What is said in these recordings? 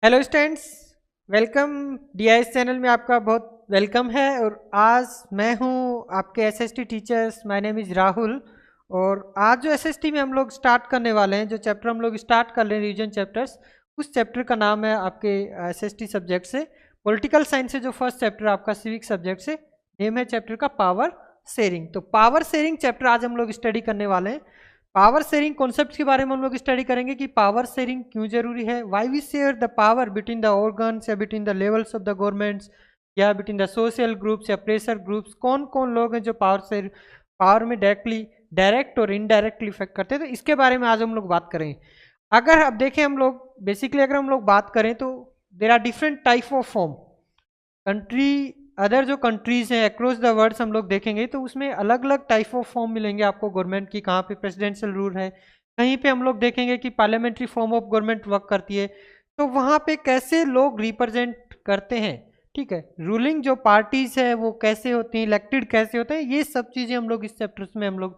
Hello students, welcome. DIIs channel में आपका बहुत वेलकम है। और आज मैं हूं आपके SST teachers. My name is Rahul. और आज जो एसएसटी में हम लोग स्टार्ट करने वाले हैं, जो चैप्टर हम लोग स्टार्ट कर रहे हैं रिवीजन चैप्टर्स, उस चैप्टर का नाम है आपके एसएसटी सब्जेक्ट से पॉलिटिकल साइंस से जो फर्स्ट चैप्टर आपका सिविक सब्जेक्ट से नेम है चैप्टर का पावर शेयरिंग। तो पावर शेयरिंग चैप्टर आज हम लोग स्टडी करने वाले हैं। पावर शेयरिंग कॉन्सेप्ट के बारे में हम लोग स्टडी करेंगे कि पावर शेयरिंग क्यों जरूरी है, why we share the power between the organs या between the levels of the governments या बिटवीन द सोशल ग्रुप्स या प्रेशर ग्रुप्स। कौन कौन लोग हैं जो पावर में डायरेक्ट और इनडायरेक्टली इफेक्ट करते हैं, तो इसके बारे में आज हम लोग बात करेंगे। अगर अब देखें हम लोग बेसिकली अगर हम लोग बात करें तो there are different type of form country. Other जो कंट्रीज हैं अक्रॉस द वर्ल्ड हम लोग देखेंगे तो उसमें अलग अलग टाइप ऑफ फॉर्म मिलेंगे आपको गवर्नमेंट की। कहाँ पे प्रेसिडेंशियल रूल है, कहीं पे हम लोग देखेंगे कि parliamentary form of government work करती है। तो वहाँ पे कैसे लोग रिप्रेजेंट करते हैं, ठीक है, रूलिंग जो पार्टीज है वो कैसे होती हैं, इलेक्टेड कैसे होते हैं, ये सब चीज़ें हम लोग इस चैप्टर्स में हम लोग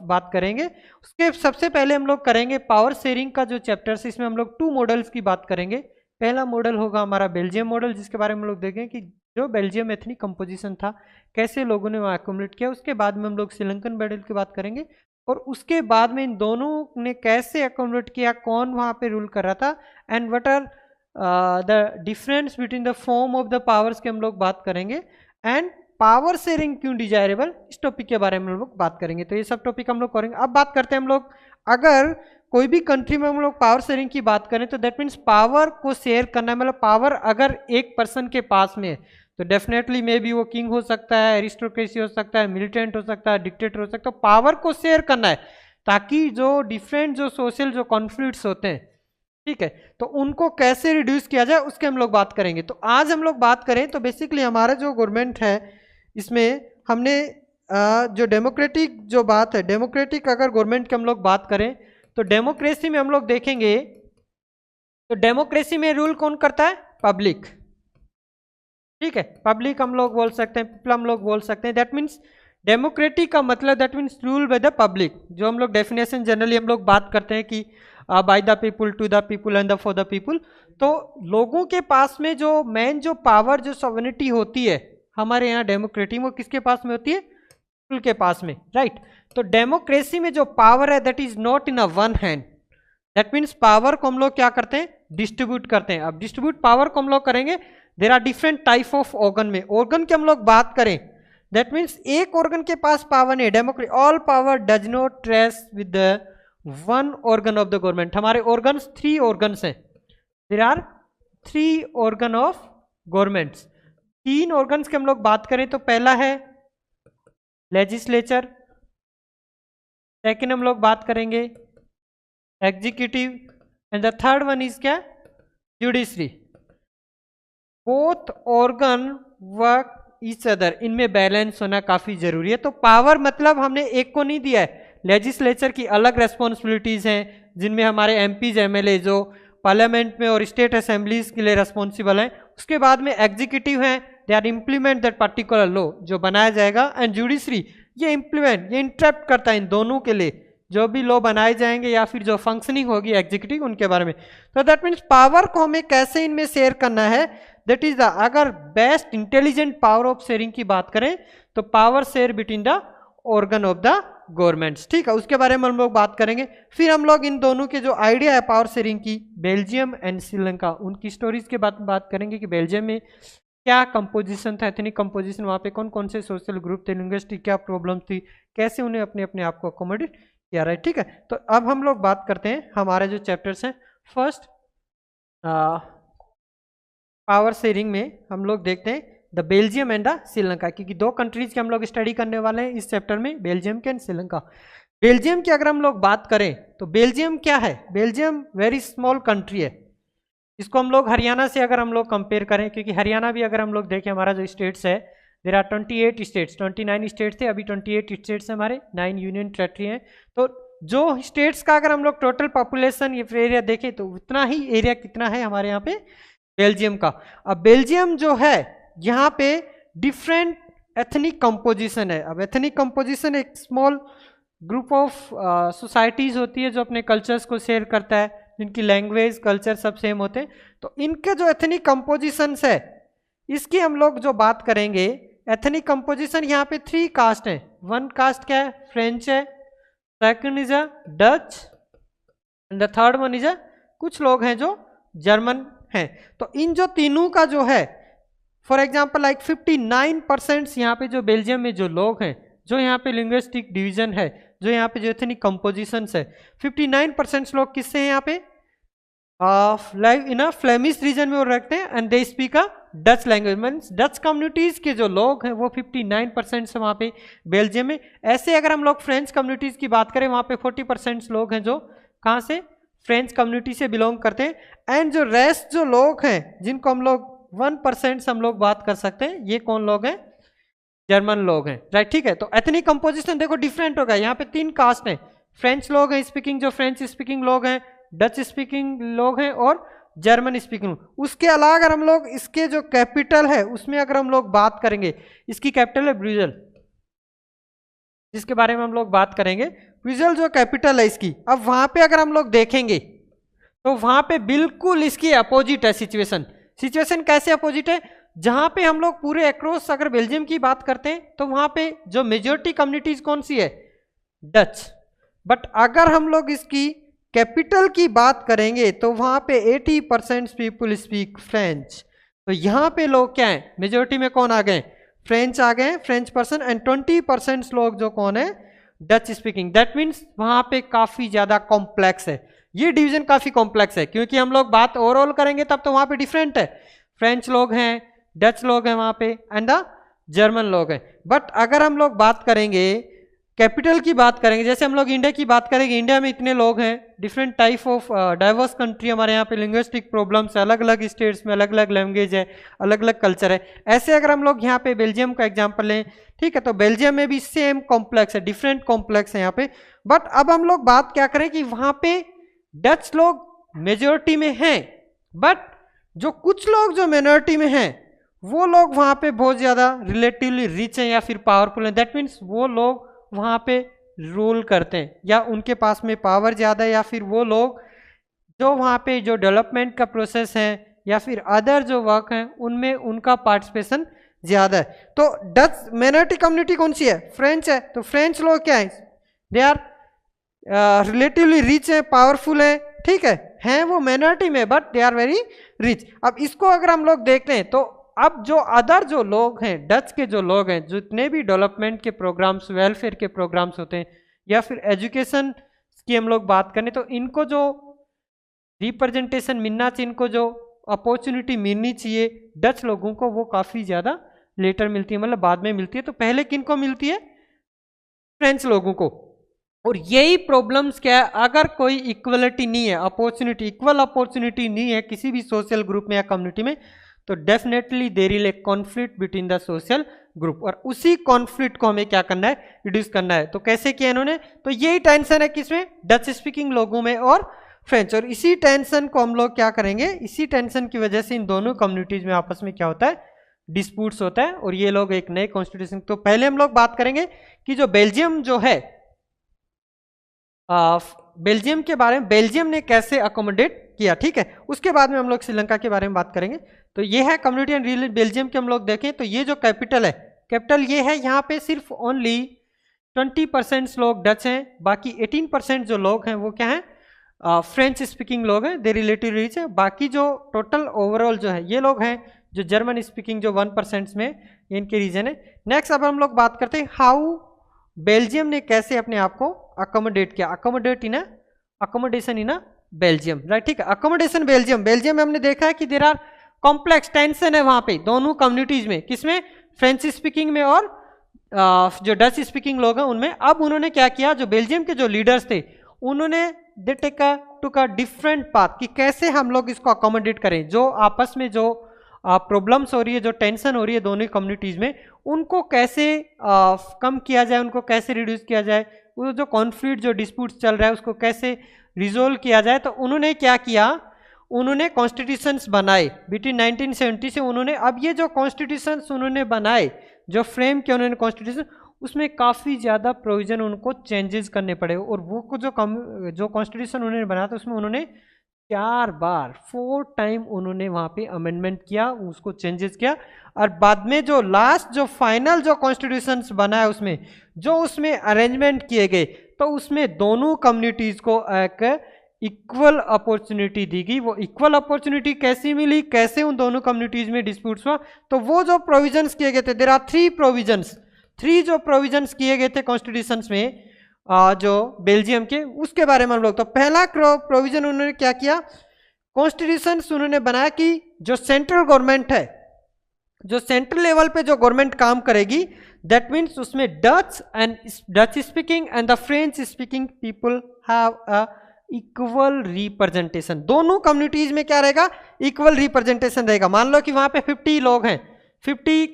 बात करेंगे। उसके सबसे पहले हम लोग करेंगे पावर शेयरिंग का जो चैप्टर्स, इसमें हम लोग 2 मॉडल्स की बात करेंगे। पहला मॉडल होगा हमारा बेल्जियम मॉडल, जिसके बारे में हम लोग देखें कि जो बेल्जियम एथनिक कंपोजिशन था कैसे लोगों ने वहाँ एक्यूमुलेट किया। उसके बाद में हम लोग श्रीलंकन मॉडल की बात करेंगे और उसके बाद में इन दोनों ने कैसे एक्यूमुलेट किया, कौन वहाँ पे रूल कर रहा था, and what are the difference between the form of the powers की हम लोग बात करेंगे। एंड पावर शेयरिंग क्यों डिजायरेबल, इस टॉपिक के बारे में हम लोग बात करेंगे। तो ये सब टॉपिक हम लोग करेंगे। अब बात करते हैं हम लोग, अगर कोई भी कंट्री में हम लोग पावर शेयरिंग की बात करें तो दैट मीन्स पावर को शेयर करना है। मतलब पावर अगर एक पर्सन के पास में है तो डेफिनेटली मे बी वो किंग हो सकता है, एरिस्टोक्रेसी हो सकता है, मिलिटेंट हो सकता है, डिक्टेटर हो सकता है। पावर को शेयर करना है ताकि जो डिफरेंट जो सोशल जो कॉन्फ्लिक्ट्स होते हैं, ठीक है, तो उनको कैसे रिड्यूस किया जाए उसके हम लोग बात करेंगे। तो आज हम लोग बात करें तो बेसिकली हमारा जो गवर्नमेंट है इसमें हमने जो डेमोक्रेटिक जो बात है, डेमोक्रेटिक अगर गवर्नमेंट की हम लोग बात करें तो डेमोक्रेसी में हम लोग देखेंगे तो डेमोक्रेसी में रूल कौन करता है, पब्लिक, ठीक है, पब्लिक हम लोग बोल सकते हैं, पीपल हम लोग बोल सकते हैं। दैट मीन्स डेमोक्रेटिक का मतलब that means rule by the public. जो हम लोग डेफिनेशन जनरली हम लोग बात करते हैं कि by the people, to the people and for the people. तो लोगों के पास में जो मेन जो पावर जो सॉवरेनिटी होती है हमारे यहाँ डेमोक्रेटिक, वो किसके पास में होती है, पीपुल के पास में, राइट। तो डेमोक्रेसी में जो पावर है that is not in a one hand. That means power को हम लोग क्या करते हैं, डिस्ट्रीब्यूट करते हैं। अब डिस्ट्रीब्यूट पावर को हम लोग करेंगे, there are different type of organ. में ऑर्गन की हम लोग बात करें दैट मीन्स एक ऑर्गन के पास पावर नहीं है। Democracy all power does not trace with the one organ of the government. हमारे ऑर्गन्स 3 ऑर्गन्स हैं, there are 3 organ of governments. 3 organs की हम लोग बात करें तो पहला है लेजिस्लेचर, सेकेंड हम लोग बात करेंगे executive, and the third one is क्या, judiciary. Both organ work each other, इनमें बैलेंस होना काफी जरूरी है। तो पावर मतलब हमने एक को नहीं दिया है, लेजिस्लेचर की अलग रेस्पॉन्सिबिलिटीज हैं जिनमें हमारे एमपीज एमएलए जो पार्लियामेंट में और स्टेट असेंबलीज के लिए रेस्पॉन्सिबल हैं। उसके बाद में एग्जीक्यूटिव हैं, they are implement that particular law जो बनाया जाएगा। एंड जुडिशरी ये इम्प्लीमेंट, ये इंटरप्ट करता है इन दोनों के लिए जो भी लॉ बनाए जाएंगे या फिर जो फंक्शनिंग होगी एग्जीक्यूटिव उनके बारे में। तो दैट मीन्स पावर को हमें कैसे इनमें शेयर करना है, दैट इज द, अगर best intelligent power of sharing की बात करें तो power share between the organ of the governments, ठीक है, उसके बारे में हम लोग बात करेंगे। फिर हम लोग इन दोनों के जो आइडिया है पावर शेयरिंग की, बेल्जियम एंड श्रीलंका, उनकी स्टोरीज के बात करेंगे कि बेल्जियम में क्या कंपोजिशन था, एथनिक कंपोजिशन, वहाँ पे कौन कौन से सोशल ग्रुप थे, लिंग्विस्टिक क्या प्रॉब्लम थी, कैसे उन्हें अपने अपने आप को अकोमोडेट किया, राइट, ठीक है। तो अब हम लोग बात करते हैं हमारे जो चैप्टर्स हैं। फर्स्ट पावर शेयरिंग में हम लोग देखते हैं the Belgium and the Sri Lanka, क्योंकि 2 कंट्रीज के हम लोग स्टडी करने वाले हैं इस चैप्टर में, बेल्जियम के एंड श्रीलंका। बेल्जियम की अगर हम लोग बात करें तो बेल्जियम क्या है, बेल्जियम वेरी स्मॉल कंट्री है। इसको हम लोग हरियाणा से अगर हम लोग कंपेयर करें, क्योंकि हरियाणा भी अगर हम लोग देखें हमारा जो स्टेट्स है, देर आर 28 स्टेट्स, 29 स्टेट्स थे, अभी 28 स्टेट्स हैं हमारे, 9 यूनियन टेरिटरी हैं। तो जो स्टेट्स का अगर हम लोग टोटल पॉपुलेशन या फिर एरिया देखें तो उतना ही एरिया कितना है हमारे यहाँ पे बेल्जियम का। अब बेल्जियम जो है यहाँ पे डिफरेंट एथनिक कंपोजिशन है। अब एथनिक कंपोजिशन एक स्मॉल ग्रुप ऑफ सोसाइटीज होती है जो अपने कल्चर्स को शेयर करता है, जिनकी लैंग्वेज कल्चर सब सेम होते हैं। तो इनके जो एथनिक कंपोजिशंस है इसकी हम लोग जो बात करेंगे, एथनिक कंपोजिशन यहाँ पे 3 कास्ट है। 1 कास्ट क्या है, फ्रेंच है, second is a Dutch and the third one is a कुछ लोग हैं जो जर्मन हैं। तो इन जो तीनों का जो है फॉर एग्जाम्पल लाइक 59% यहाँ पे जो बेल्जियम में जो लोग हैं, जो यहाँ पे लिंग्विस्टिक डिवीजन है, जो यहाँ पे जो एथनिक कंपोजिशन है, 59% लोग किससे हैं यहाँ पे live in a Flemish region में वो रखते हैं and they speak a Dutch language. Means Dutch communities के जो लोग हैं वो 59% से वहाँ पे बेल्जियम में। ऐसे अगर हम लोग फ्रेंच कम्युनिटीज की बात करें वहाँ पे 40% लोग हैं जो कहाँ से, फ्रेंच कम्युनिटी से बिलोंग करते हैं। एंड जो रेस्ट जो लोग हैं जिनको हम लोग 1% हम लोग बात कर सकते हैं, ये कौन लोग हैं, जर्मन लोग हैं, राइट। ठीक है, तो एथनिक कंपोजिशन देखो डिफरेंट होगा। यहाँ पे 3 कास्ट हैं, फ्रेंच लोग हैं स्पीकिंग, जो फ्रेंच स्पीकिंग लोग हैं, डच स्पीकिंग लोग हैं और जर्मन स्पीकिंग। उसके अलावा अगर हम लोग इसके जो कैपिटल है उसमें अगर हम लोग बात करेंगे, इसकी कैपिटल है ब्रुसेल, जिसके बारे में हम लोग बात करेंगे। ब्रुसेल जो कैपिटल है इसकी, अब वहां पे अगर हम लोग देखेंगे तो वहां पे बिल्कुल इसकी अपोजिट है सिचुएशन। सिचुएशन कैसे अपोजिट है, जहां पे हम लोग पूरे अक्रॉस अगर बेल्जियम की बात करते हैं तो वहां पे जो मेजोरिटी कम्युनिटीज कौन सी है, डच। बट अगर हम लोग इसकी कैपिटल की बात करेंगे तो वहां पे 80% पीपुल स्पीक फ्रेंच। तो यहाँ पे लोग क्या है, मेजोरिटी में कौन आ गए, फ्रेंच आ गए, फ्रेंच पर्सन, एंड 20% लोग जो कौन है, डच स्पीकिंग। दैट मीन्स वहां पे काफी ज्यादा कॉम्प्लेक्स है, ये डिवीजन काफी कॉम्प्लेक्स है, क्योंकि हम लोग बात ओवरऑल करेंगे तब तो वहां पे डिफरेंट है, फ्रेंच लोग हैं, डच लोग हैं वहां पे एंड द जर्मन लोग हैं। बट अगर हम लोग बात करेंगे कैपिटल की बात करेंगे, जैसे हम लोग इंडिया की बात करेंगे, इंडिया में इतने लोग हैं, different type of diverse country, हमारे यहाँ पे लिंग्विस्टिक प्रॉब्लम्स है, अलग अलग स्टेट्स में अलग अलग लैंग्वेज है, अलग अलग कल्चर है। ऐसे अगर हम लोग यहाँ पे बेल्जियम का एग्जांपल लें, ठीक है, तो बेल्जियम में भी सेम कॉम्प्लेक्स है, डिफरेंट कॉम्प्लेक्स है यहाँ पे। बट अब हम लोग बात क्या करें कि वहाँ पे डच लोग मेजोरिटी में हैं, बट जो कुछ लोग जो माइनॉरिटी में हैं वो लोग वहाँ पे बहुत ज़्यादा रिलेटिवली रिच हैं या फिर पावरफुल हैं। दैट मीन्स वो लोग वहाँ पे रूल करते हैं या उनके पास में पावर ज़्यादा है, या फिर वो लोग जो वहाँ पे जो डेवलपमेंट का प्रोसेस है या फिर अदर जो वर्क हैं उनमें उनका पार्टिसिपेशन ज़्यादा है। तो डच माइनॉरिटी कम्युनिटी कौन सी है, फ्रेंच है। तो फ्रेंच लोग क्या है, दे आर रिलेटिवली रिच है, पावरफुल है, ठीक है वो माइनॉरिटी में but they are very rich. अब इसको अगर हम लोग देखते हैं तो अब जो अदर जो लोग हैं, डच के जो लोग हैं, जितने भी डेवलपमेंट के प्रोग्राम्स, वेलफेयर के प्रोग्राम्स होते हैं या फिर एजुकेशन की हम लोग बात करें, तो इनको जो रिप्रेजेंटेशन मिलना चाहिए, इनको जो अपॉर्चुनिटी मिलनी चाहिए डच लोगों को, वो काफ़ी ज़्यादा लेटर मिलती है, मतलब बाद में मिलती है। तो पहले किनको मिलती है, फ्रेंच लोगों को। और यही प्रॉब्लम्स क्या है, अगर कोई इक्वलिटी नहीं है, अपॉर्चुनिटी, इक्वल अपॉर्चुनिटी नहीं है किसी भी सोशल ग्रुप में या कम्युनिटी में, तो definitely there is a conflict between the social group. और उसी कॉन्फ्लिक्ट को हमें क्या करना है, रिड्यूस करना है। तो कैसे किया इन्होंने, तो यही टेंशन है किसमें, डच स्पीकिंग लोगों में और फ्रेंच। और इसी टेंशन को हम लोग क्या करेंगे, इसी टेंशन की वजह से इन दोनों कम्युनिटीज में आपस में क्या होता है, डिस्प्यूट्स होता है, और ये लोग एक नए कॉन्स्टिट्यूशन। तो पहले हम लोग बात करेंगे कि जो बेल्जियम जो है, बेल्जियम के बारे में, बेल्जियम ने कैसे अकोमोडेट किया, ठीक है। उसके बाद में हम लोग श्रीलंका के बारे में बात करेंगे। तो ये है कम्युनिटी एंड रिलीजन बेल्जियम के। हम लोग देखें तो ये जो कैपिटल है, कैपिटल ये है, यहाँ पे सिर्फ ओनली 20% लोग डच हैं, बाकी 18% जो लोग हैं वो क्या हैं, फ्रेंच स्पीकिंग लोग हैं, दे रिलेटिव रिच है। बाकी जो टोटल ओवरऑल जो है ये लोग हैं जो जर्मन स्पीकिंग जो 1% में इनके रीजन है। नेक्स्ट अब हम लोग बात करते हैं हाउ बेल्जियम ने कैसे अपने आप को अकोमोडेट किया, अकोमोडेशन इन बेल्जियम, राइट, ठीक है। अकोमोडेशन बेल्जियम, बेल्जियम में हमने देखा है कि देयर आर कॉम्प्लेक्स टेंशन है वहां पे दोनों कम्युनिटीज में, किसमें, फ्रेंच स्पीकिंग में और जो डच स्पीकिंग लोग हैं उनमें। अब उन्होंने क्या किया, जो बेल्जियम के जो लीडर्स थे उन्होंने दे टुक अ डिफरेंट पाथ कि कैसे हम लोग इसको अकोमोडेट करें, जो आपस में जो प्रॉब्लम्स हो रही है, जो टेंशन हो रही है दोनों कम्युनिटीज में, उनको कैसे कम किया जाए, उनको कैसे रिड्यूस किया जाए, वो जो कॉन्फ्लिक्ट जो डिस्प्यूट्स चल रहा है उसको कैसे रिजोल्व किया जाए। तो उन्होंने क्या किया, उन्होंने कॉन्स्टिट्यूशंस बनाए बिटवीन 1970 से। उन्होंने अब ये जो कॉन्स्टिट्यूशंस उन्होंने बनाए, जो फ्रेम किया उन्होंने कॉन्स्टिट्यूशन, उसमें काफ़ी ज़्यादा प्रोविजन उनको चेंजेस करने पड़े। और वो को जो कॉन्स्टिट्यूशन उन्होंने बनाया था उसमें उन्होंने 4 बार 4 टाइम उन्होंने वहां पे अमेंडमेंट किया, उसको चेंजेस किया, और बाद में जो लास्ट जो फाइनल जो कॉन्स्टिट्यूशन बना है उसमें जो उसमें अरेंजमेंट किए गए, तो उसमें दोनों कम्युनिटीज को एक इक्वल अपॉर्चुनिटी दी गई। वो इक्वल अपॉर्चुनिटी कैसी मिली, कैसे उन दोनों कम्युनिटीज में डिस्प्यूट्स हुआ, तो वो जो प्रोविजंस किए गए थे, देयर आर 3 प्रोविजंस, 3 जो प्रोविजंस किए गए थे कॉन्स्टिट्यूशंस में जो बेल्जियम के, उसके बारे में हम लोग, तो पहला प्रोविजन उन्होंने क्या किया, कॉन्स्टिट्यूशन उन्होंने बनाया कि जो सेंट्रल गवर्नमेंट है, जो सेंट्रल लेवल पे जो गवर्नमेंट काम करेगी, दैट मीन्स उसमें Dutch speaking and the French speaking people have a equal representation. दोनों कम्युनिटीज में क्या रहेगा, इक्वल रिप्रेजेंटेशन रहेगा। मान लो कि वहां पे 50 लोग हैं, 50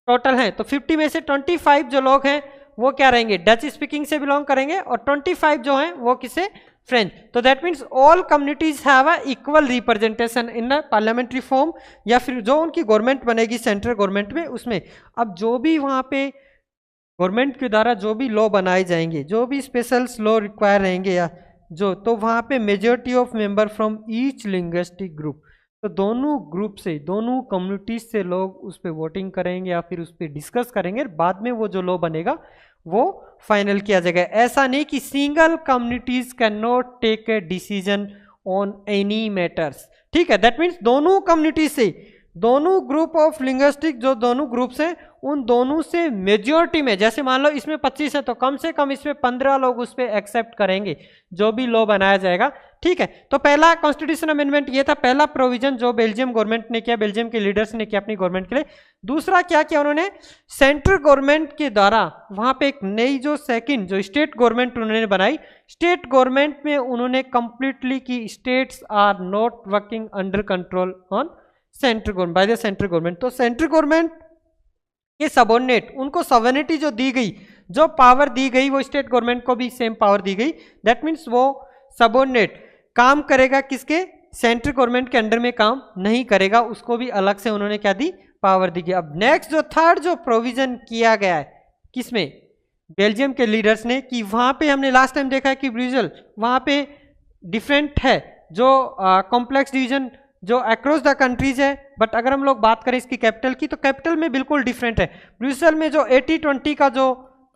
टोटल हैं, तो 50 में से 25 जो लोग हैं वो क्या रहेंगे, डच स्पीकिंग से बिलोंग करेंगे, और 25 जो हैं वो किसे, फ्रेंच। तो that means all communities have a equal representation in a parliamentary form, या फिर जो उनकी गवर्नमेंट बनेगी सेंट्रल गवर्नमेंट में, उसमें अब जो भी वहां पे गवर्नमेंट के द्वारा जो भी लॉ बनाए जाएंगे, जो भी स्पेशल लॉ रिक्वायर रहेंगे या जो, तो वहां पे majority of member from each linguistic group, तो दोनों ग्रुप से, दोनों कम्युनिटीज से लोग उस पर वोटिंग करेंगे या फिर उस पर डिस्कस करेंगे, बाद में वो जो लॉ बनेगा वो फाइनल किया जाएगा। ऐसा नहीं कि single communities can not take a decision on any matters, ठीक है। दैट मीन्स दोनों कम्युनिटी से, दोनों ग्रुप ऑफ लिंग्विस्टिक जो दोनों ग्रुप्स हैं, उन दोनों से मेजॉरिटी में, जैसे मान लो इसमें 25 है तो कम से कम इसमें 15 लोग उस पर एक्सेप्ट करेंगे जो भी लॉ बनाया जाएगा, ठीक है। तो पहला कॉन्स्टिट्यूशन अमेंडमेंट ये था, पहला प्रोविजन जो बेल्जियम गवर्नमेंट ने किया, बेल्जियम के लीडर्स ने किया अपनी गवर्नमेंट के लिए। दूसरा क्या किया उन्होंने, सेंट्रल गवर्नमेंट के द्वारा वहां पे एक नई जो सेकंड जो स्टेट गवर्नमेंट उन्होंने बनाई, स्टेट गवर्नमेंट में उन्होंने कंप्लीटली की states are not working under control on central government by the central government. तो सेंट्रल गवर्नमेंट के सबऑर्डिनेट, उनको सॉवरेनिटी जो दी गई, जो पावर दी गई, वो स्टेट गवर्नमेंट को भी सेम पावर दी गई। दैट मीन्स वो सबऑर्डिनेट काम करेगा किसके, सेंट्रल गवर्नमेंट के अंडर में काम नहीं करेगा, उसको भी अलग से उन्होंने क्या दी, पावर दी गई। अब नेक्स्ट जो थर्ड जो प्रोविजन किया गया है किसमें, बेल्जियम के लीडर्स ने, कि वहां पे हमने लास्ट टाइम देखा है कि ब्रुसेल वहां पे डिफरेंट है, जो कॉम्प्लेक्स डिवीजन जो अक्रॉस द कंट्रीज है, बट अगर हम लोग बात करें इसकी कैपिटल की, तो कैपिटल में बिल्कुल डिफरेंट है। ब्रुसेल में जो 80-20 का जो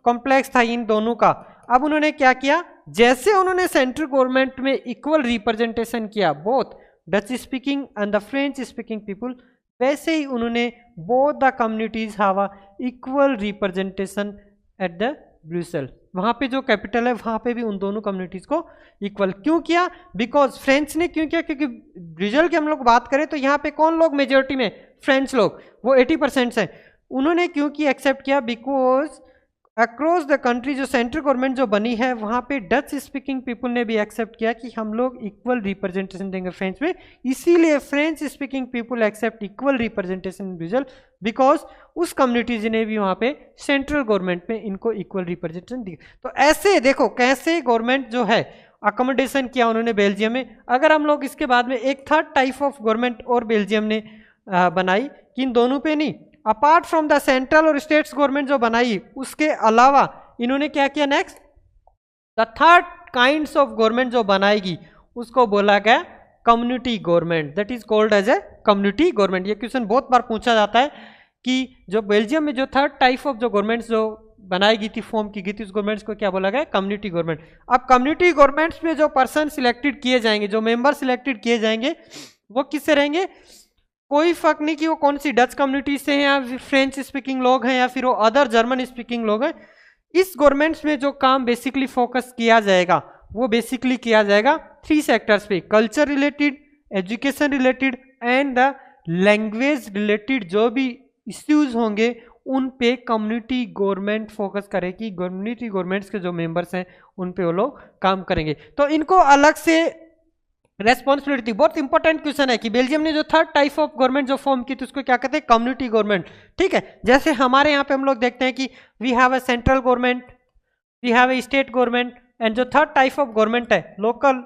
कॉम्प्लेक्स था इन दोनों का, अब उन्होंने क्या किया, जैसे उन्होंने सेंट्रल गवर्नमेंट में इक्वल रिप्रेजेंटेशन किया both Dutch speaking and the French speaking people, वैसे ही उन्होंने both the communities have a equal representation at the Brussels. वहां पे जो कैपिटल है वहां पे भी उन दोनों कम्युनिटीज को इक्वल क्यों किया, बिकॉज फ्रेंच ने क्यों किया, क्योंकि ब्रुसेल की हम लोग बात करें तो यहाँ पे कौन लोग मेजोरिटी में, फ्रेंच लोग, वो 80% है। उन्होंने क्यों की एक्सेप्ट किया, बिकॉज अक्रॉस द कंट्री जो सेंट्रल गवर्नमेंट जो बनी है वहां पे डच स्पीकिंग पीपल ने भी एक्सेप्ट किया कि हम लोग इक्वल रिप्रेजेंटेशन देंगे फ्रेंच में, इसीलिए French speaking people accept equal representation in Brussels, because उस कम्युनिटीज ने भी वहां पे सेंट्रल गवर्नमेंट में इनको इक्वल रिप्रेजेंटेशन दी। तो ऐसे देखो कैसे गवर्नमेंट जो है अकोमोडेशन किया उन्होंने बेल्जियम में। अगर हम लोग इसके बाद में एक थर्ड टाइप ऑफ गवर्नमेंट और बेल्जियम ने बनाई, कि इन दोनों पे नहीं, अपार्ट फ्रॉम द सेंट्रल और स्टेट्स गवर्नमेंट जो बनाई, उसके अलावा इन्होंने क्या किया, next the third kinds of government जो बनाएगी उसको बोला गया community government, that is called as a community government. ये क्वेश्चन बहुत बार पूछा जाता है कि जो बेल्जियम में जो थर्ड टाइप ऑफ जो गवर्नमेंट्स जो बनाई गई थी, फॉर्म की गई थी, उस गवर्नमेंट्स को क्या बोला गया, कम्युनिटी गवर्नमेंट। अब कम्युनिटी गवर्नमेंट्स में जो पर्सन सिलेक्टेड किए जाएंगे, जो मेंबर सिलेक्टेड किए जाएंगे, वो किससे रहेंगे, कोई फर्क नहीं कि वो कौन सी डच कम्युनिटी से हैं या फ्रेंच स्पीकिंग लोग हैं या फिर वो अदर जर्मन स्पीकिंग लोग हैं। इस गवर्नमेंट्स में जो काम बेसिकली फोकस किया जाएगा वो बेसिकली किया जाएगा 3 सेक्टर्स पे, culture related, education related and the language related जो भी इश्यूज होंगे उन पे कम्युनिटी गवर्नमेंट फोकस करेगी। कम्युनिटी गवर्नमेंट्स के जो मेंबर्स हैं उन पे वो लोग काम करेंगे। तो इनको अलग से रेस्पॉन्सिबिलिटी, बहुत इंपॉर्टेंट क्वेश्चन है कि बेल्जियम ने जो थर्ड टाइप ऑफ गवर्नमेंट जो फॉर्म की थी उसको क्या कहते हैं, कम्युनिटी गवर्नमेंट, ठीक है। जैसे हमारे यहाँ पे हम लोग देखते हैं कि we have a central government, we have a state government and जो थर्ड टाइप ऑफ गवर्नमेंट है लोकल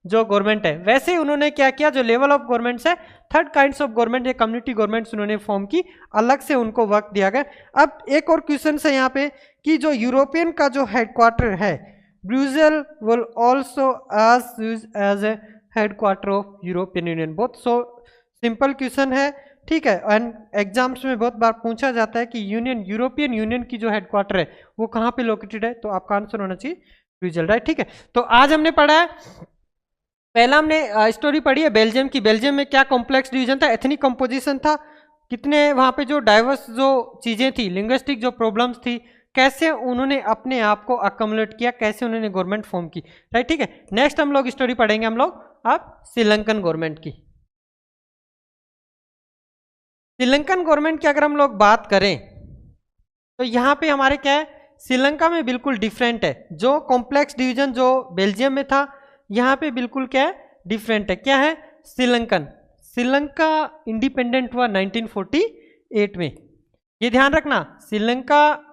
जो गवर्नमेंट है, वैसे उन्होंने क्या किया, जो लेवल ऑफ गवर्नमेंट्स है थर्ड काइंड्स ऑफ गवर्नमेंट ये कम्युनिटी गवर्नमेंट्स उन्होंने फॉर्म की, अलग से उनको वर्क दिया गया। अब एक और क्वेश्चन है यहाँ पे कि जो यूरोपियन का जो हेडक्वार्टर है Brussels will also as a headquarter of European Union? बहुत सिंपल क्वेश्चन है, ठीक है, एंड एग्जाम्स में बहुत बार पूछा जाता है कि यूरोपियन यूनियन की जो हेडक्वार्टर है वो कहाँ पे लोकेटेड है, तो आपका आंसर होना चाहिए स्विट्जरलैंड, राइट। ठीक है, तो आज हमने पढ़ा है, पहला हमने स्टोरी पढ़ी है बेल्जियम की। बेल्जियम में क्या कॉम्प्लेक्स डिवीजन था, एथनिक कंपोजिशन था, कितने वहाँ पे जो डाइवर्स जो चीज़ें थी, लिंग्विस्टिक जो प्रॉब्लम्स थी, कैसे उन्होंने अपने आप को अकोमोडेट किया, कैसे उन्होंने गवर्नमेंट फॉर्म की, राइट। ठीक है, नेक्स्ट हम लोग स्टोरी पढ़ेंगे हम लोग अब श्रीलंकन गवर्नमेंट की। श्रीलंकन गवर्नमेंट की अगर हम लोग बात करें तो यहाँ पे हमारे क्या है, श्रीलंका में बिल्कुल डिफरेंट है। जो कॉम्प्लेक्स डिवीजन जो बेल्जियम में था, यहाँ पे बिल्कुल क्या है, डिफरेंट है। क्या है, श्रीलंका इंडिपेंडेंट हुआ 1948 में, ये ध्यान रखना। श्रीलंका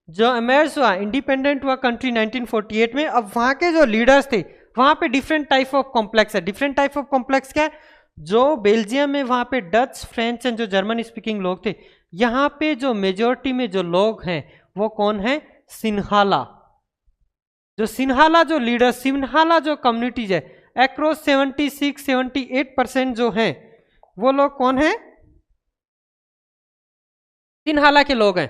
जो अमेर्ज हुआ, इंडिपेंडेंट हुआ कंट्री 1948 में। अब वहाँ के जो लीडर्स थे, वहाँ पे डिफरेंट टाइप ऑफ कॉम्प्लेक्स है। डिफरेंट टाइप ऑफ कॉम्प्लेक्स क्या है, जो बेल्जियम में वहाँ पे डच, फ्रेंच एंड जो जर्मन स्पीकिंग लोग थे, यहाँ पे जो मेजोरिटी में जो लोग हैं वो कौन है, सिन्हाला। जो सिन्हाला जो लीडर, सिन्हाला जो कम्युनिटीज है, अक्रॉस 76-78% जो हैं वो लोग कौन है, सिन्हाला के लोग हैं।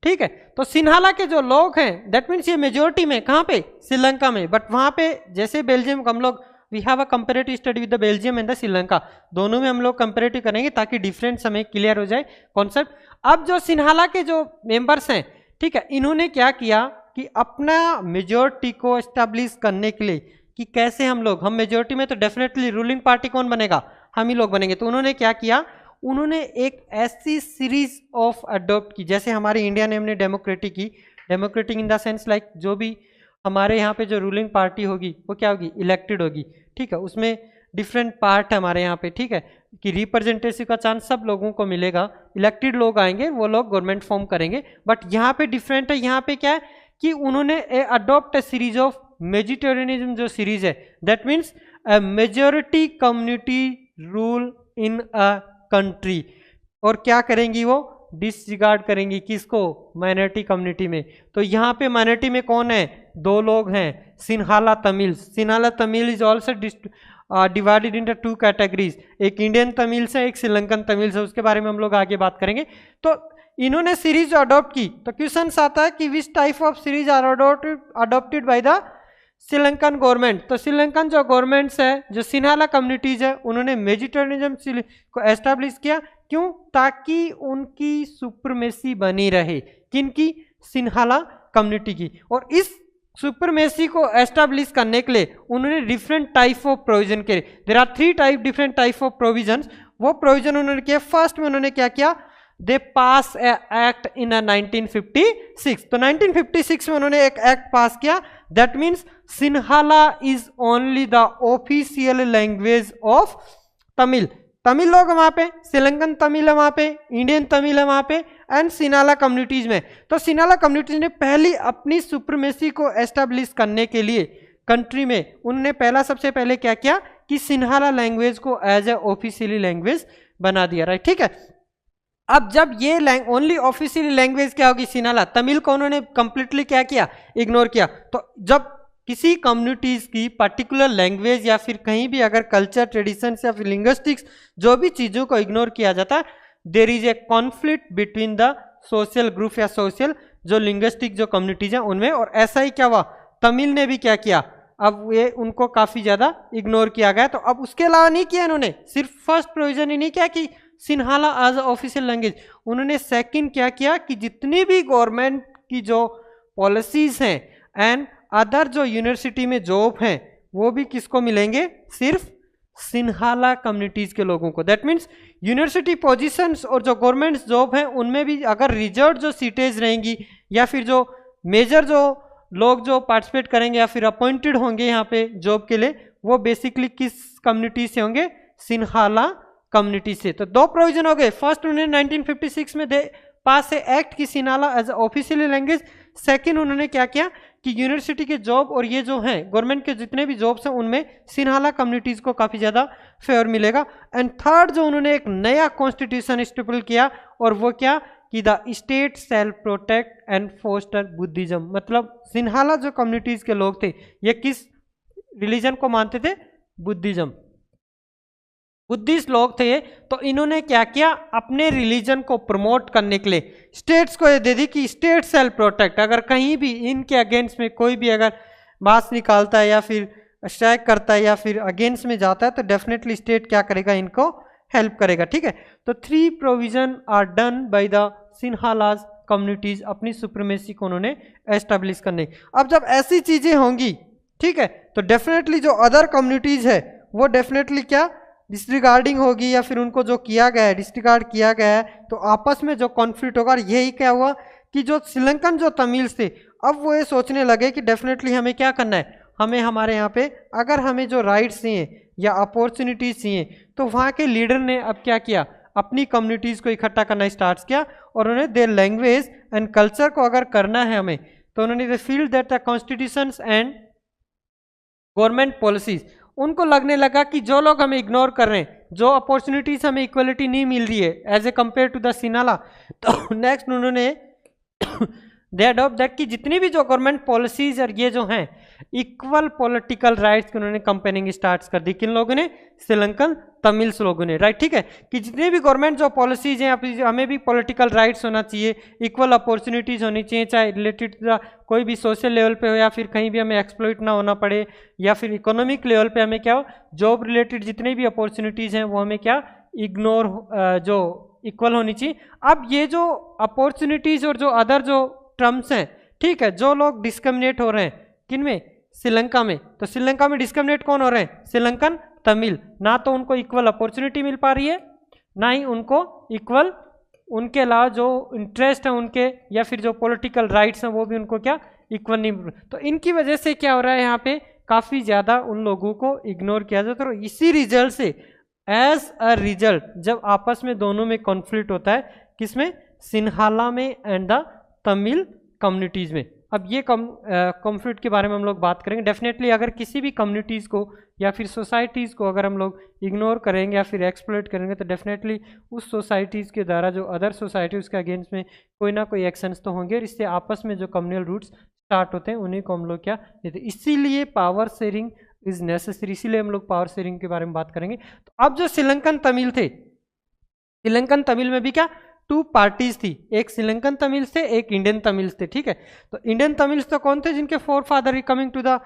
ठीक है, तो सिन्हाला के जो लोग हैं, दैट मीन्स ये मेजोरिटी में कहाँ पे, श्रीलंका में। बट वहाँ पे जैसे बेल्जियम हम लोग, we have a comparative study with the Belgium and the Sri Lanka, दोनों में हम लोग कंपैरेटिव करेंगे ताकि डिफरेंस हमें क्लियर हो जाए कॉन्सेप्ट। अब जो सिन्हाला के जो मेंबर्स हैं, ठीक है, इन्होंने क्या किया कि अपना मेजोरिटी को एस्टेब्लिश करने के लिए कि कैसे हम मेजोरिटी में तो डेफिनेटली रूलिंग पार्टी कौन बनेगा, हम ही लोग बनेंगे। तो उन्होंने क्या किया, उन्होंने एक ऐसी सीरीज ऑफ अडॉप्ट की, जैसे हमारे इंडिया ने हमने डेमोक्रेटिक की, democratic in the sense like जो भी हमारे यहाँ पे जो रूलिंग पार्टी होगी वो क्या होगी, इलेक्टेड होगी। ठीक है, उसमें डिफरेंट पार्ट है हमारे यहाँ पे, ठीक है, कि रिप्रेजेंटेटिव का चांस सब लोगों को मिलेगा, इलेक्टेड लोग आएंगे, वो लोग गवर्नमेंट फॉर्म करेंगे। बट यहाँ पे डिफरेंट है, यहाँ पे क्या है कि उन्होंने अडॉप्ट अ सीरीज ऑफ मेजिटेरियनिज्म जो सीरीज है, that means a majority community rule in a country. और क्या करेंगी वो, डिसरिगार्ड करेंगी किसको, माइनॉरिटी कम्युनिटी में। तो यहाँ पे माइनॉरिटी में कौन है, दो लोग हैं, Sinhala Tamil. Sinhala Tamil is also divided into 2 categories, एक इंडियन तमिल से, एक श्रीलंकन तमिल से, उसके बारे में हम लोग आगे बात करेंगे। तो इन्होंने सीरीज अडॉप्ट की, तो क्वेश्चन आता है कि which type of series are adopted by the Sri Lankan government. तो श्रीलंकन जो गवर्नमेंट्स है, जो सिन्हाला कम्युनिटीज है, उन्होंने मेजिटेरियनिज्म को एस्टैब्लिश किया। क्यों, ताकि उनकी सुप्रीमेसी बनी रहे, किनकी, सिन्हाला कम्युनिटी की। और इस सुप्रीमेसी को एस्टैब्लिश करने के लिए उन्होंने डिफरेंट टाइप ऑफ प्रोविजन किए। There are 3 different type of provision. वो प्रोविजन उन्होंने किया, फर्स्ट में उन्होंने क्या किया, दे पास एक्ट इन 1956। तो 1956 में उन्होंने एक एक्ट पास किया, that means Sinhala is only the official language of Tamil. Tamil लोग वहां पे, श्रीलंकन तमिल है वहां पे, इंडियन तमिल है वहां पे, एंड सिन्हाला कम्युनिटीज में। तो सिन्हाला कम्युनिटीज ने पहली अपनी सुप्रीमेसी को एस्टेब्लिश करने के लिए कंट्री में उन्होंने सबसे पहले क्या किया कि सिन्हाला लैंग्वेज को एज ए ऑफिशियली लैंग्वेज बना दिया, राइट। ठीक है, अब जब ये ओनली ऑफिशियली लैंग्वेज क्या होगी, सिन्हाला, तमिल को उन्होंने कंप्लीटली क्या किया, इग्नोर किया। तो जब किसी कम्युनिटीज की पर्टिकुलर लैंग्वेज या फिर कहीं भी अगर कल्चर, ट्रेडिशन या फिर लिंग्विस्टिक्स जो भी चीज़ों को इग्नोर किया जाता है, there is a conflict between the social group या सोशल जो लिंग्विस्टिक जो कम्युनिटीज हैं उनमें। और ऐसा ही क्या हुआ, तमिल ने भी क्या किया, अब ये उनको काफ़ी ज़्यादा इग्नोर किया गया। तो अब उसके अलावा नहीं किया इन्होंने, सिर्फ फर्स्ट प्रोविजन ही नहीं किया कि सिन्हाला एज ऑफिशियल लैंग्वेज, उन्होंने सेकंड क्या किया कि जितनी भी गवर्नमेंट की जो पॉलिसीज हैं एंड अदर जो यूनिवर्सिटी में जॉब हैं वो भी किसको मिलेंगे, सिर्फ सिन्हाला कम्युनिटीज के लोगों को। दैट मीन्स यूनिवर्सिटी पोजीशंस और जो गवर्नमेंट जॉब हैं उनमें भी अगर रिजर्व जो सीटेज रहेंगी या फिर जो मेजर जो लोग जो पार्टिसिपेट करेंगे या फिर अपॉइंटेड होंगे यहाँ पे जॉब के लिए, वो बेसिकली किस कम्युनिटी से होंगे, सिन्हाला कम्युनिटी से। तो 2 प्रोविजन हो गए, फर्स्ट उन्होंने 1956 में पास से एक्ट की Sinhala as official language. Second उन्होंने क्या किया कि यूनिवर्सिटी के जॉब और ये जो हैं गवर्नमेंट के जितने भी जॉब्स हैं उनमें सिन्हाला कम्युनिटीज को काफ़ी ज़्यादा फेवर मिलेगा। एंड थर्ड जो उन्होंने एक नया कॉन्स्टिट्यूशन स्टेबल किया, और वो क्या कि the state shall protect and foster Buddhism. मतलब सिन्हाला जो कम्युनिटीज के लोग थे ये किस रिलीजन को मानते थे, बुद्धिज्म। बुद्धिस्ट लोग थे, तो इन्होंने क्या किया, अपने रिलीजन को प्रमोट करने के लिए स्टेट्स को ये दे दी कि स्टेट सेल्फ प्रोटेक्ट, अगर कहीं भी इनके अगेंस्ट में कोई भी अगर बात निकालता है या फिर स्ट्राइक करता है या फिर अगेंस्ट में जाता है तो डेफिनेटली स्टेट क्या करेगा, इनको हेल्प करेगा। ठीक है, तो 3 provision are done by the Sinhalas communities, अपनी सुप्रीमेसी को उन्होंने एस्टेब्लिश करने। अब जब ऐसी चीजें होंगी, ठीक है, तो डेफिनेटली जो अदर कम्युनिटीज है वो डेफिनेटली क्या डिसरिगार्डिंग होगी, या फिर उनको जो किया गया है डिसरिगार्ड किया गया है, तो आपस में जो कॉन्फ्लिक्ट होगा। यही क्या हुआ कि जो श्रीलंकन जो तमिल्स थे, अब वो ये सोचने लगे कि डेफिनेटली हमें क्या करना है, हमें हमारे यहाँ पे अगर हमें जो राइट्स चाहिए या अपॉर्चुनिटीज चाहिए, तो वहाँ के लीडर ने अब क्या किया, अपनी कम्युनिटीज को इकट्ठा करना स्टार्ट किया, और उन्हें देयर लैंग्वेज एंड कल्चर को अगर करना है हमें, तो उन्होंने feel that the constitutions and government policies, उनको लगने लगा कि जो लोग हमें इग्नोर कर रहे हैं, जो अपॉर्चुनिटीज हमें इक्वलिटी नहीं मिल रही है as a compare to the Sinhala, तो नेक्स्ट उन्होंने दे अडॉप्ट दैट कि जितनी भी जो गवर्नमेंट पॉलिसीज और ये जो हैं इक्वल पॉलिटिकल राइट्स की उन्होंने कंपेनिंग स्टार्ट कर दी। किन लोगों ने, श्रीलंकन तमिल्स लोगों ने, राइट। ठीक है, कि जितनी भी गवर्नमेंट जो पॉलिसीज हैं, हमें भी पॉलिटिकल राइट्स होना चाहिए, इक्वल अपॉर्चुनिटीज होनी चाहिए, चाहे रिलेटेड टू कोई भी सोशल लेवल पे हो या फिर कहीं भी हमें एक्सप्लॉइट ना होना पड़े, या फिर इकोनॉमिक लेवल पे हमें क्या हो, जॉब रिलेटेड जितनी भी अपॉर्चुनिटीज हैं वो हमें क्या इग्नोर जो इक्वल होनी चाहिए। अब ये जो अपॉर्चुनिटीज और जो अदर जो टर्म्स हैं, ठीक है, जो लोग डिस्क्रिमिनेट हो रहे हैं किन में, श्रीलंका में, तो श्रीलंका में डिस्क्रिमिनेट कौन हो रहे हैं, श्रीलंकन तमिल। ना तो उनको इक्वल अपॉर्चुनिटी मिल पा रही है, ना ही उनको इक्वल उनके अलावा जो इंटरेस्ट है उनके या फिर जो पॉलिटिकल राइट्स हैं वो भी उनको क्या इक्वल नहीं। तो इनकी वजह से क्या हो रहा है, यहाँ पे काफ़ी ज़्यादा उन लोगों को इग्नोर किया जाता है। तो इसी रिजल्ट से एज अ रिजल्ट जब आपस में दोनों में कॉन्फ्लिक्ट होता है, किसमें, सिन्हाला में एंड द तमिल कम्युनिटीज़ में। अब ये कॉन्फ्लिक्ट के बारे में हम लोग बात करेंगे। डेफिनेटली अगर किसी भी कम्युनिटीज़ को या फिर सोसाइटीज़ को अगर हम लोग इग्नोर करेंगे या फिर एक्सप्लॉइट करेंगे, तो डेफिनेटली उस सोसाइटीज़ के द्वारा जो अदर सोसाइटी उसके अगेंस्ट में कोई ना कोई एक्शंस तो होंगे, और इससे आपस में जो कम्युनल रूट्स स्टार्ट होते हैं उन्हीं को हम लोग क्या देते हैं। इसीलिए पावर शेयरिंग इज़ नेसेसरी, इसीलिए हम लोग पावर शेयरिंग के बारे में बात करेंगे। तो अब जो श्रीलंकन तमिल थे, श्रीलंकन तमिल में भी क्या 2 पार्टीज थी, एक श्रीलंकन तमिल्स थे, एक इंडियन तमिल्स थे। ठीक है, तो इंडियन तमिल्स तो कौन थे, जिनके forefather coming to the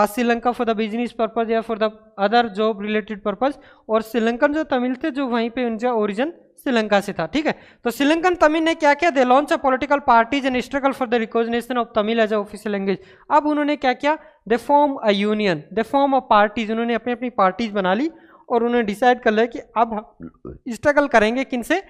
Sri Lanka for the business purpose या for the other job related purpose, और श्रीलंकन जो तमिल थे जो वहीं पे उनका ओरिजिन श्रीलंका से था। ठीक है, तो श्रीलंकन तमिल ने क्या किया, they launch a political parties and struggle for the recognition of Tamil as a official language. अब उन्होंने क्या किया, they form a union, they form a parties, उन्होंने अपनी अपनी पार्टीज बना ली और उन्होंने डिसाइड कर लिया कि अब स्ट्रगल करेंगे किनसे,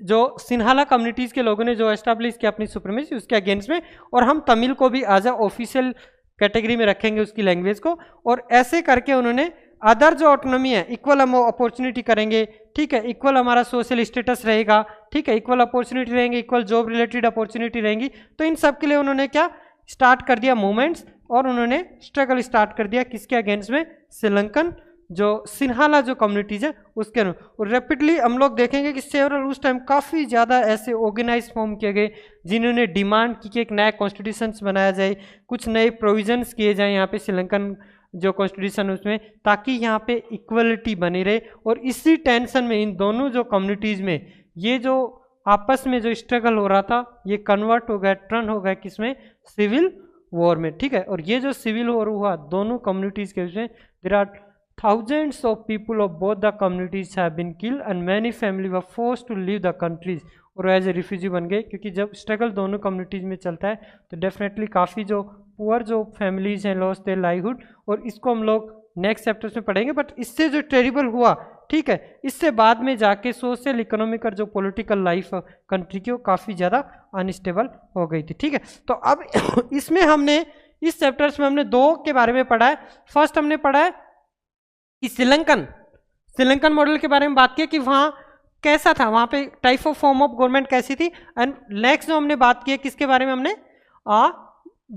जो सिन्हाला कम्युनिटीज़ के लोगों ने जो एस्टैब्लिश किया अपनी सुप्रीमेसी उसके अगेंस्ट में, और हम तमिल को भी एज अ ऑफिशियल कैटेगरी में रखेंगे उसकी लैंग्वेज को। और ऐसे करके उन्होंने अदर जो ऑटोनॉमी है इक्वल हम अपॉर्चुनिटी करेंगे, ठीक है, इक्वल हमारा सोशल स्टेटस रहेगा, ठीक है, इक्वल अपॉर्चुनिटी रहेंगे, इक्वल जॉब रिलेटेड अपॉर्चुनिटी रहेंगी। तो इन सब के लिए उन्होंने क्या स्टार्ट कर दिया मूवमेंट्स, और उन्होंने स्ट्रगल स्टार्ट कर दिया किसके अगेंस्ट में, श्रीलंकन जो सिन्हाला जो कम्युनिटीज़ है उसके। और रैपिडली हम लोग देखेंगे कि सेवरल उस टाइम काफ़ी ज़्यादा ऐसे ऑर्गेनाइज फॉर्म किए गए जिन्होंने डिमांड की कि एक नया कॉन्स्टिट्यूशंस बनाया जाए, कुछ नए प्रोविजंस किए जाए यहाँ पे श्रीलंकन जो कॉन्स्टिट्यूशन उसमें, ताकि यहाँ पे इक्वलिटी बनी रहे। और इसी टेंशन में इन दोनों जो कम्युनिटीज़ में ये जो आपस में जो स्ट्रगल हो रहा था ये कन्वर्ट हो गया, टर्न हो गया किसमें, सिविल वॉर में। ठीक है, और ये जो सिविल वॉर हुआ दोनों कम्युनिटीज़ के उसमें, there are thousands of people of both the communities have been killed and many families were forced to leave the countries, और एज ए रिफ्यूजी बन गए। क्योंकि जब स्ट्रगल दोनों कम्युनिटीज़ में चलता है तो डेफिनेटली काफ़ी जो पुअर जो फैमिलीज हैं लॉस देयर लाइवहुड, और इसको हम लोग नेक्स्ट चैप्टर्स में पढ़ेंगे। बट इससे जो टेरिबल हुआ, ठीक है, इससे बाद में जाके सोशल इकोनॉमिक और जो पॉलिटिकल लाइफ कंट्री की वो काफ़ी ज़्यादा अनस्टेबल हो गई थी। ठीक है, तो अब इसमें हमने इस चैप्टर्स में हमने 2 के बारे में पढ़ा है। फर्स्ट हमने पढ़ा है कि श्रीलंकन मॉडल के बारे में बात की कि वहाँ कैसा था, वहाँ पे type of form of government कैसी थी। एंड नेक्स्ट जो हमने बात की है किसके बारे में, हमने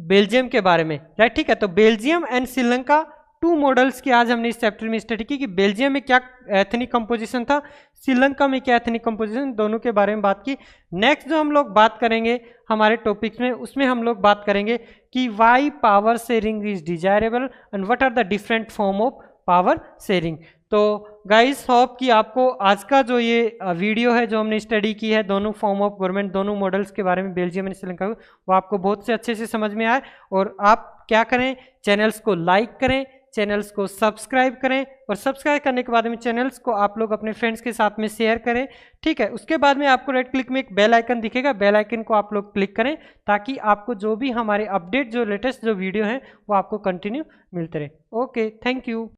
बेल्जियम के बारे में, राइट। ठीक है, तो बेल्जियम एंड श्रीलंका 2 मॉडल्स की आज हमने इस चैप्टर में स्टडी की कि बेल्जियम में क्या एथनिक कंपोजिशन था, श्रीलंका में क्या एथनिक कंपोजिशन, दोनों के बारे में बात की। नेक्स्ट जो हम लोग बात करेंगे हमारे टॉपिक्स में, उसमें हम लोग बात करेंगे कि why power sharing is desirable and what are the different form of power sharing. तो गाइस होप कि आपको आज का जो ये वीडियो है जो हमने स्टडी की है दोनों फॉर्म ऑफ गवर्नमेंट, दोनों मॉडल्स के बारे में, बेल्जियम एंड श्रीलंका, वो आपको बहुत से अच्छे से समझ में आए। और आप क्या करें, चैनल्स को लाइक करें, चैनल्स को सब्सक्राइब करें, और सब्सक्राइब करने के बाद में चैनल्स को आप लोग अपने फ्रेंड्स के साथ में शेयर करें, ठीक है। उसके बाद में आपको राइट क्लिक में एक बेल आइकन दिखेगा, बेल आइकन को आप लोग क्लिक करें ताकि आपको जो भी हमारे अपडेट, जो लेटेस्ट जो वीडियो हैं वो आपको कंटिन्यू मिलते रहे। Okay, thank you.